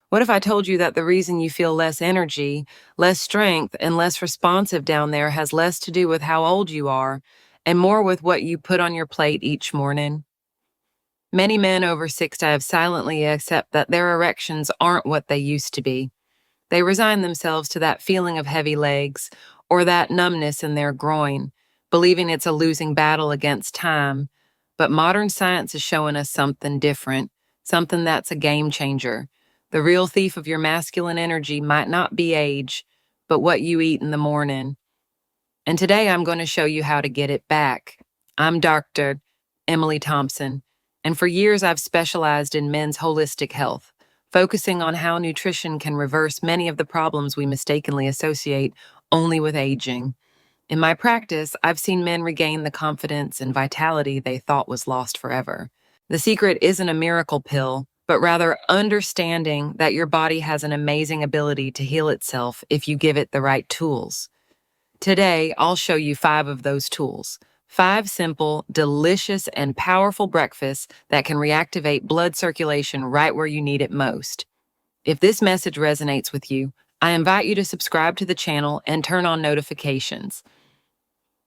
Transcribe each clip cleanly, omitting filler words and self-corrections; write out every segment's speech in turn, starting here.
What if I told you that the reason you feel less energy, less strength, and less responsive down there has less to do with how old you are and more with what you put on your plate each morning? Many men over 60 have silently accept that their erections aren't what they used to be. They resign themselves to that feeling of heavy legs or that numbness in their groin, believing it's a losing battle against time. But modern science is showing us something different, something that's a game changer. The real thief of your masculine energy might not be age, but what you eat in the morning. And today I'm going to show you how to get it back. I'm Dr. Emily Thompson, and for years I've specialized in men's holistic health, focusing on how nutrition can reverse many of the problems we mistakenly associate only with aging. In my practice, I've seen men regain the confidence and vitality they thought was lost forever. The secret isn't a miracle pill, but rather understanding that your body has an amazing ability to heal itself if you give it the right tools. Today, I'll show you 5 of those tools. 5 simple, delicious, and powerful breakfasts that can reactivate blood circulation right where you need it most. If this message resonates with you, I invite you to subscribe to the channel and turn on notifications.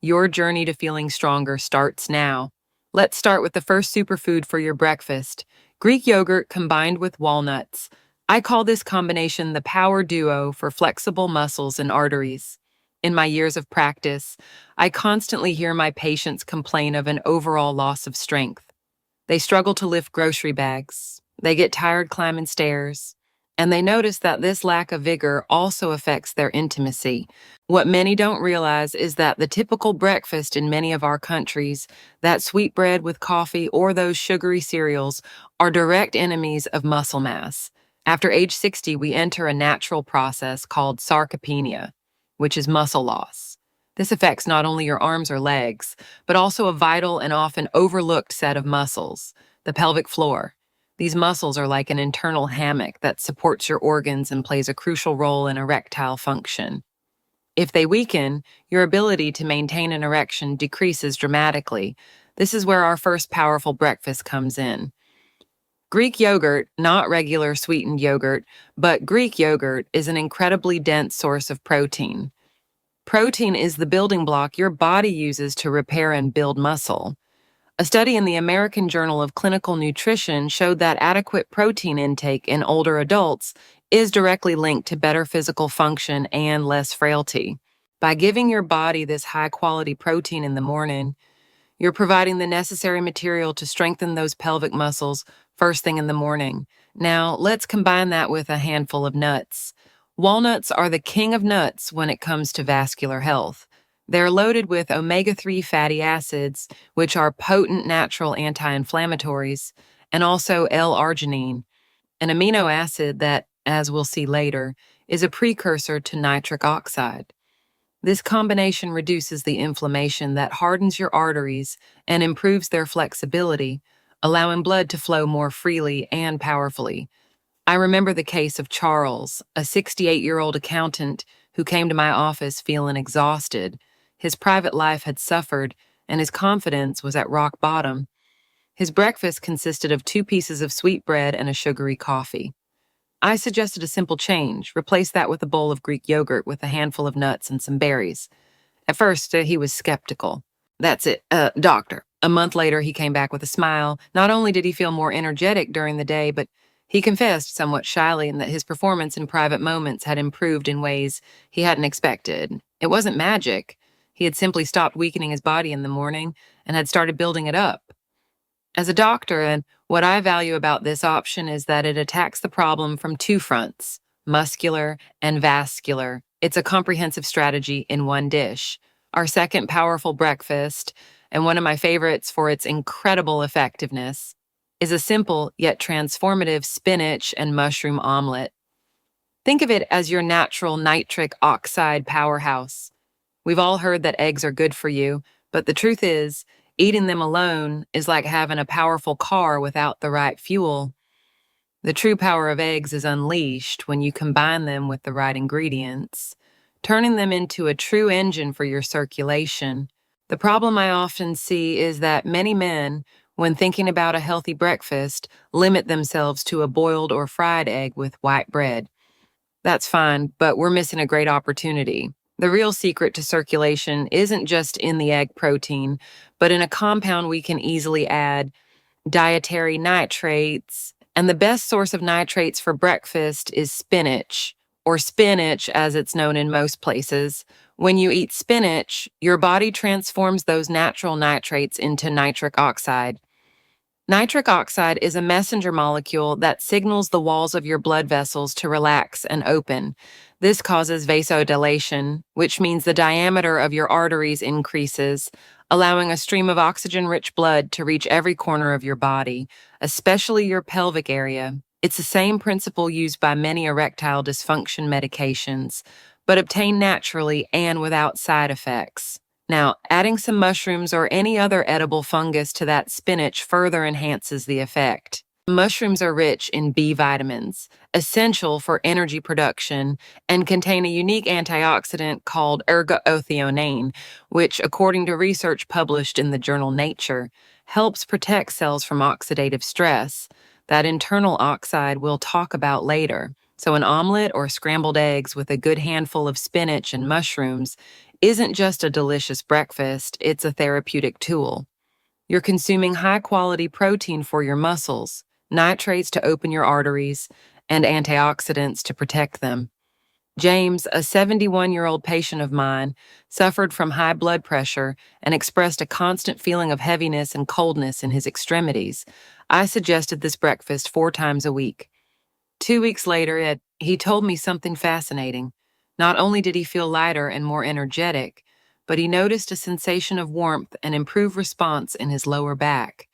Your journey to feeling stronger starts now. Let's start with the first superfood for your breakfast, Greek yogurt combined with walnuts. I call this combination the power duo for flexible muscles and arteries. In my years of practice, I constantly hear my patients complain of an overall loss of strength. They struggle to lift grocery bags, they get tired climbing stairs, and they notice that this lack of vigor also affects their intimacy. What many don't realize is that the typical breakfast in many of our countries, that sweet bread with coffee or those sugary cereals, are direct enemies of muscle mass. After age 60, we enter a natural process called sarcopenia, which is muscle loss. This affects not only your arms or legs, but also a vital and often overlooked set of muscles, the pelvic floor. These muscles are like an internal hammock that supports your organs and plays a crucial role in erectile function. If they weaken, your ability to maintain an erection decreases dramatically. This is where our first powerful breakfast comes in. Greek yogurt, not regular sweetened yogurt, but Greek yogurt is an incredibly dense source of protein. Protein is the building block your body uses to repair and build muscle. A study in the American Journal of Clinical Nutrition showed that adequate protein intake in older adults is directly linked to better physical function and less frailty. By giving your body this high-quality protein in the morning, you're providing the necessary material to strengthen those pelvic muscles first thing in the morning. Now, let's combine that with a handful of nuts. Walnuts are the king of nuts when it comes to vascular health. They're loaded with omega-3 fatty acids, which are potent natural anti-inflammatories, and also L-arginine, an amino acid that, as we'll see later, is a precursor to nitric oxide. This combination reduces the inflammation that hardens your arteries and improves their flexibility, allowing blood to flow more freely and powerfully. I remember the case of Charles, a 68-year-old accountant who came to my office feeling exhausted. His private life had suffered, and his confidence was at rock bottom. His breakfast consisted of 2 pieces of sweet bread and a sugary coffee. I suggested a simple change. Replace that with a bowl of Greek yogurt with a handful of nuts and some berries. At first, he was skeptical. That's it, doctor. A month later, he came back with a smile. Not only did he feel more energetic during the day, but he confessed somewhat shyly that his performance in private moments had improved in ways he hadn't expected. It wasn't magic. He had simply stopped weakening his body in the morning and had started building it up. As a doctor, and what I value about this option is that it attacks the problem from 2 fronts, muscular and vascular. It's a comprehensive strategy in one dish. Our second powerful breakfast, and one of my favorites for its incredible effectiveness, is a simple yet transformative spinach and mushroom omelet. Think of it as your natural nitric oxide powerhouse. We've all heard that eggs are good for you, but the truth is, eating them alone is like having a powerful car without the right fuel. The true power of eggs is unleashed when you combine them with the right ingredients, turning them into a true engine for your circulation. The problem I often see is that many men, when thinking about a healthy breakfast, limit themselves to a boiled or fried egg with white bread. That's fine, but we're missing a great opportunity. The real secret to circulation isn't just in the egg protein, but in a compound we can easily add: dietary nitrates. And the best source of nitrates for breakfast is spinach, or spinach as it's known in most places. When you eat spinach, your body transforms those natural nitrates into nitric oxide. Nitric oxide is a messenger molecule that signals the walls of your blood vessels to relax and open. This causes vasodilation, which means the diameter of your arteries increases, allowing a stream of oxygen-rich blood to reach every corner of your body, especially your pelvic area. It's the same principle used by many erectile dysfunction medications, but obtained naturally and without side effects. Now, adding some mushrooms or any other edible fungus to that spinach further enhances the effect. Mushrooms are rich in B vitamins, essential for energy production, and contain a unique antioxidant called ergothioneine, which, according to research published in the journal Nature, helps protect cells from oxidative stress. That internal oxide we'll talk about later. So an omelet or scrambled eggs with a good handful of spinach and mushrooms isn't just a delicious breakfast, it's a therapeutic tool. You're consuming high-quality protein for your muscles, nitrates to open your arteries, and antioxidants to protect them. James, a 71-year-old patient of mine, suffered from high blood pressure and expressed a constant feeling of heaviness and coldness in his extremities. I suggested this breakfast 4 times a week. 2 weeks later, he told me something fascinating. Not only did he feel lighter and more energetic, but he noticed a sensation of warmth and improved response in his lower back,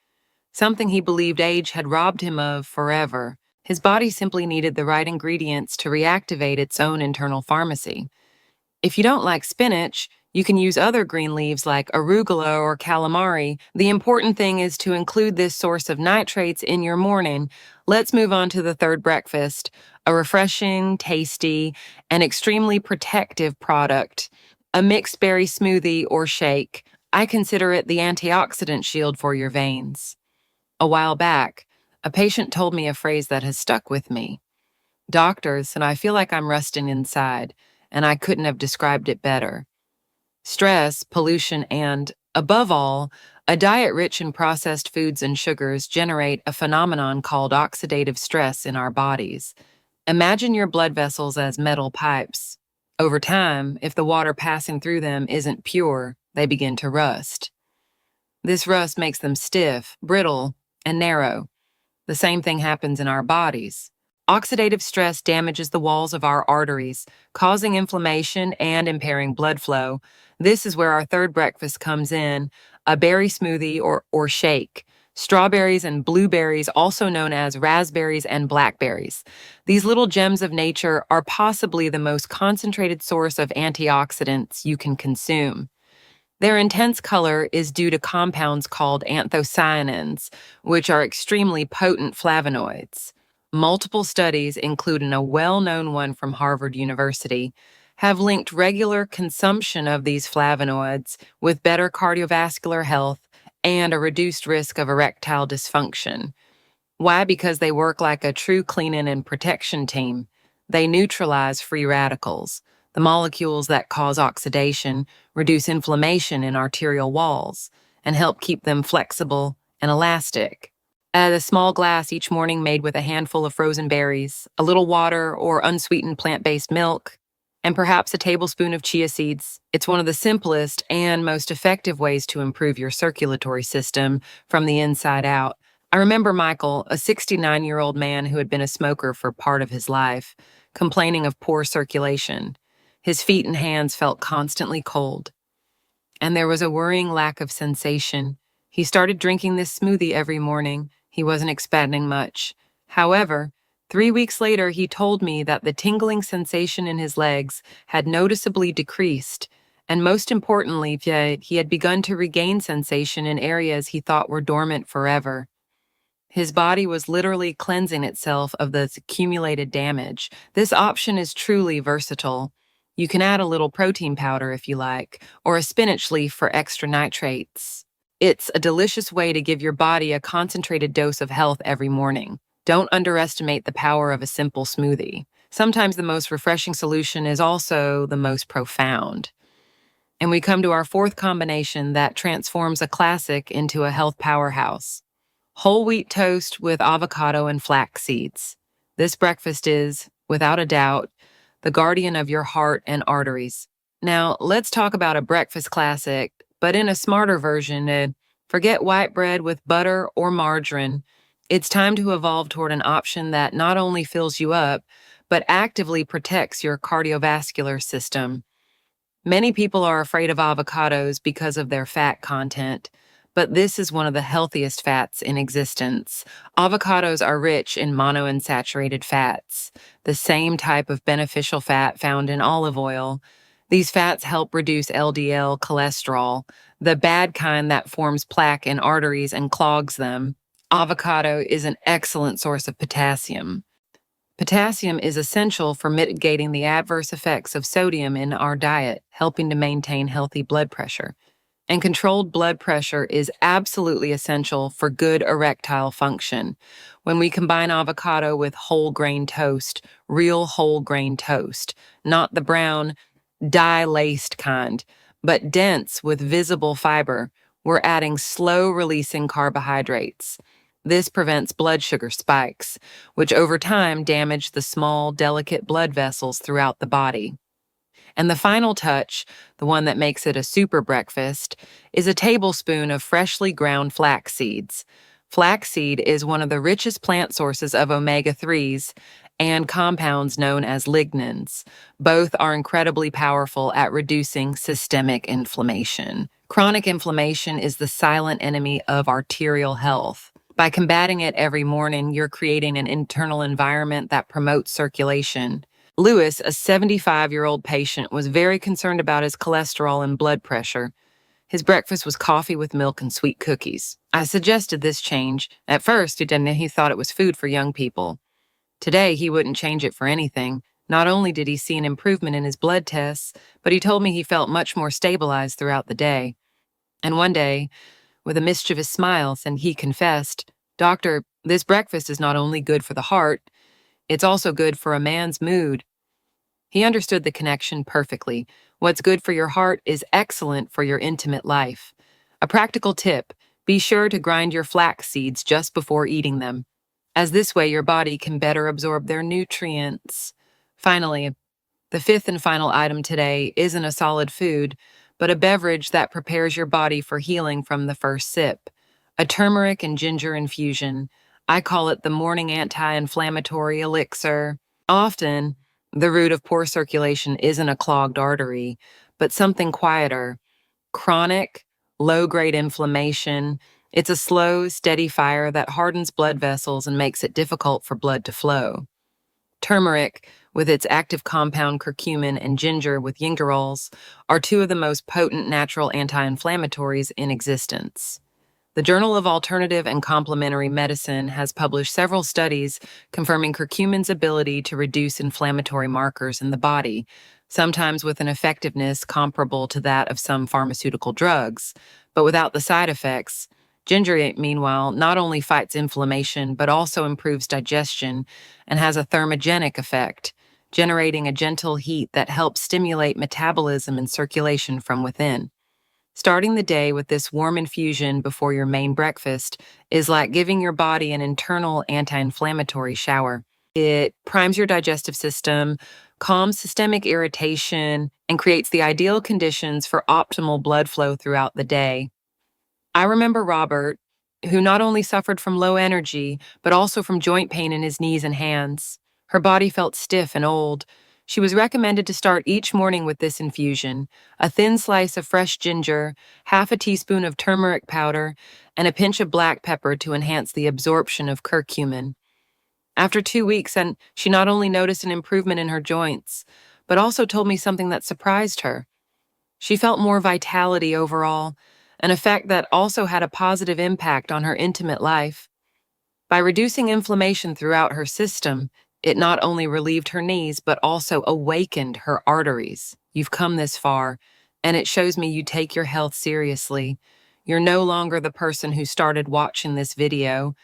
something he believed age had robbed him of forever. His body simply needed the right ingredients to reactivate its own internal pharmacy. If you don't like spinach, you can use other green leaves like arugula or calamari. The important thing is to include this source of nitrates in your morning. Let's move on to the third breakfast, a refreshing, tasty, and extremely protective product, a mixed berry smoothie or shake. I consider it the antioxidant shield for your veins. A while back, a patient told me a phrase that has stuck with me. "Doctor said I feel like I'm rusting inside, and I couldn't have described it better." Stress, pollution, and, above all, a diet rich in processed foods and sugars generate a phenomenon called oxidative stress in our bodies. Imagine your blood vessels as metal pipes. Over time, if the water passing through them isn't pure, they begin to rust. This rust makes them stiff, brittle, and narrow. The same thing happens in our bodies. Oxidative stress damages the walls of our arteries, causing inflammation and impairing blood flow. This is where our third breakfast comes in, a berry smoothie or shake. Strawberries and blueberries, also known as raspberries and blackberries. These little gems of nature are possibly the most concentrated source of antioxidants you can consume. Their intense color is due to compounds called anthocyanins, which are extremely potent flavonoids. Multiple studies, including a well-known one from Harvard University, have linked regular consumption of these flavonoids with better cardiovascular health and a reduced risk of erectile dysfunction. Why? Because they work like a true cleaning and protection team. They neutralize free radicals, the molecules that cause oxidation, reduce inflammation in arterial walls, and help keep them flexible and elastic. Add a small glass each morning made with a handful of frozen berries, a little water or unsweetened plant-based milk, and perhaps a tablespoon of chia seeds. It's one of the simplest and most effective ways to improve your circulatory system from the inside out. I remember Michael, a 69-year-old man who had been a smoker for part of his life, complaining of poor circulation. His feet and hands felt constantly cold, and there was a worrying lack of sensation. He started drinking this smoothie every morning. He wasn't expecting much. However, 3 weeks later, he told me that the tingling sensation in his legs had noticeably decreased, and most importantly, he had begun to regain sensation in areas he thought were dormant forever. His body was literally cleansing itself of this accumulated damage. This option is truly versatile. You can add a little protein powder if you like, or a spinach leaf for extra nitrates. It's a delicious way to give your body a concentrated dose of health every morning. Don't underestimate the power of a simple smoothie. Sometimes the most refreshing solution is also the most profound. And we come to our fourth combination that transforms a classic into a health powerhouse. Whole wheat toast with avocado and flax seeds. This breakfast is, without a doubt, the guardian of your heart and arteries. Now, let's talk about a breakfast classic, but in a smarter version. Forget white bread with butter or margarine. It's time to evolve toward an option that not only fills you up, but actively protects your cardiovascular system. Many people are afraid of avocados because of their fat content, but this is one of the healthiest fats in existence. Avocados are rich in monounsaturated fats, the same type of beneficial fat found in olive oil. These fats help reduce LDL cholesterol, the bad kind that forms plaque in arteries and clogs them. Avocado is an excellent source of potassium. Potassium is essential for mitigating the adverse effects of sodium in our diet, helping to maintain healthy blood pressure. And controlled blood pressure is absolutely essential for good erectile function. When we combine avocado with whole grain toast, real whole grain toast, not the brown, dye-laced kind, but dense with visible fiber, we're adding slow-releasing carbohydrates. This prevents blood sugar spikes, which over time damage the small, delicate blood vessels throughout the body. And the final touch, the one that makes it a super breakfast, is a tablespoon of freshly ground flax seeds. Flaxseed is one of the richest plant sources of omega-3s and compounds known as lignans. Both are incredibly powerful at reducing systemic inflammation. Chronic inflammation is the silent enemy of arterial health. By combating it every morning, you're creating an internal environment that promotes circulation. Lewis, a 75-year-old patient, was very concerned about his cholesterol and blood pressure. His breakfast was coffee with milk and sweet cookies. I suggested this change. At first, he thought it was food for young people. Today, he wouldn't change it for anything. Not only did he see an improvement in his blood tests, but he told me he felt much more stabilized throughout the day. And one day, with a mischievous smile, and he confessed, "Doctor, this breakfast is not only good for the heart, it's also good for a man's mood." He understood the connection perfectly. What's good for your heart is excellent for your intimate life. A practical tip: be sure to grind your flax seeds just before eating them, as this way your body can better absorb their nutrients. Finally, the fifth and final item today isn't a solid food, but a beverage that prepares your body for healing from the first sip. A turmeric and ginger infusion. I call it the morning anti-inflammatory elixir. Often, the root of poor circulation isn't a clogged artery, but something quieter. Chronic, low-grade inflammation. It's a slow, steady fire that hardens blood vessels and makes it difficult for blood to flow. Turmeric, with its active compound curcumin, and ginger with gingerols, are two of the most potent natural anti-inflammatories in existence. The Journal of Alternative and Complementary Medicine has published several studies confirming curcumin's ability to reduce inflammatory markers in the body, sometimes with an effectiveness comparable to that of some pharmaceutical drugs, but without the side effects. Ginger, meanwhile, not only fights inflammation, but also improves digestion and has a thermogenic effect, generating a gentle heat that helps stimulate metabolism and circulation from within. Starting the day with this warm infusion before your main breakfast is like giving your body an internal anti-inflammatory shower. It primes your digestive system, calms systemic irritation, and creates the ideal conditions for optimal blood flow throughout the day. I remember Robert, who not only suffered from low energy, but also from joint pain in his knees and hands. Her body felt stiff and old. She was recommended to start each morning with this infusion: a thin slice of fresh ginger, half a teaspoon of turmeric powder, and a pinch of black pepper to enhance the absorption of curcumin. After 2 weeks, and she not only noticed an improvement in her joints, but also told me something that surprised her. She felt more vitality overall, an effect that also had a positive impact on her intimate life. By reducing inflammation throughout her system, it not only relieved her knees, but also awakened her arteries. You've come this far, and it shows me you take your health seriously. You're no longer the person who started watching this video.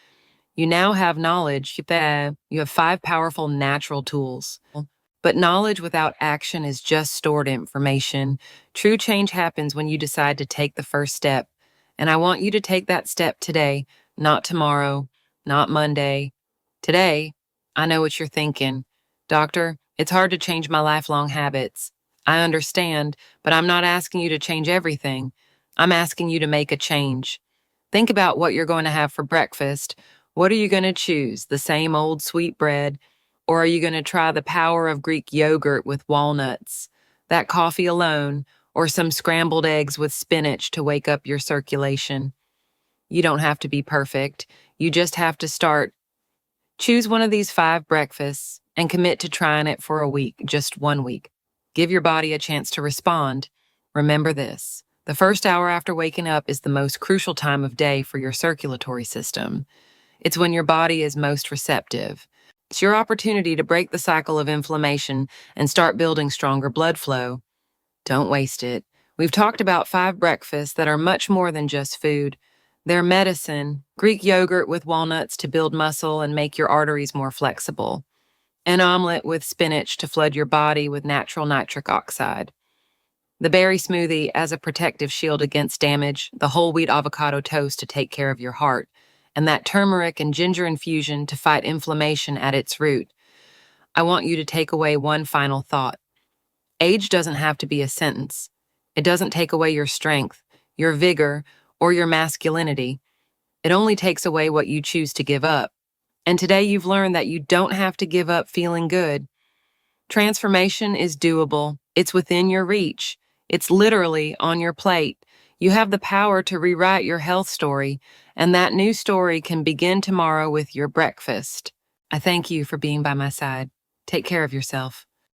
You now have knowledge. You have 5 powerful natural tools. But knowledge without action is just stored information. True change happens when you decide to take the first step. And I want you to take that step today, not tomorrow, not Monday. Today, I know what you're thinking. Doctor, it's hard to change my lifelong habits. I understand, but I'm not asking you to change everything. I'm asking you to make a change. Think about what you're going to have for breakfast. What are you going to choose? The same old sweet bread? Or are you going to try the power of Greek yogurt with walnuts, that coffee alone, or some scrambled eggs with spinach to wake up your circulation? You don't have to be perfect. You just have to start. Choose one of these 5 breakfasts and commit to trying it for a week, just 1 week. Give your body a chance to respond. Remember this: the first hour after waking up is the most crucial time of day for your circulatory system. It's when your body is most receptive. It's your opportunity to break the cycle of inflammation and start building stronger blood flow. Don't waste it. We've talked about 5 breakfasts that are much more than just food. They're medicine: Greek yogurt with walnuts to build muscle and make your arteries more flexible, an omelet with spinach to flood your body with natural nitric oxide, the berry smoothie as a protective shield against damage, the whole wheat avocado toast to take care of your heart, and that turmeric and ginger infusion to fight inflammation at its root. I want you to take away one final thought. Age doesn't have to be a sentence. It doesn't take away your strength, your vigor, or your masculinity. It only takes away what you choose to give up. And today you've learned that you don't have to give up feeling good. Transformation is doable. It's within your reach. It's literally on your plate. You have the power to rewrite your health story, and that new story can begin tomorrow with your breakfast. I thank you for being by my side. Take care of yourself.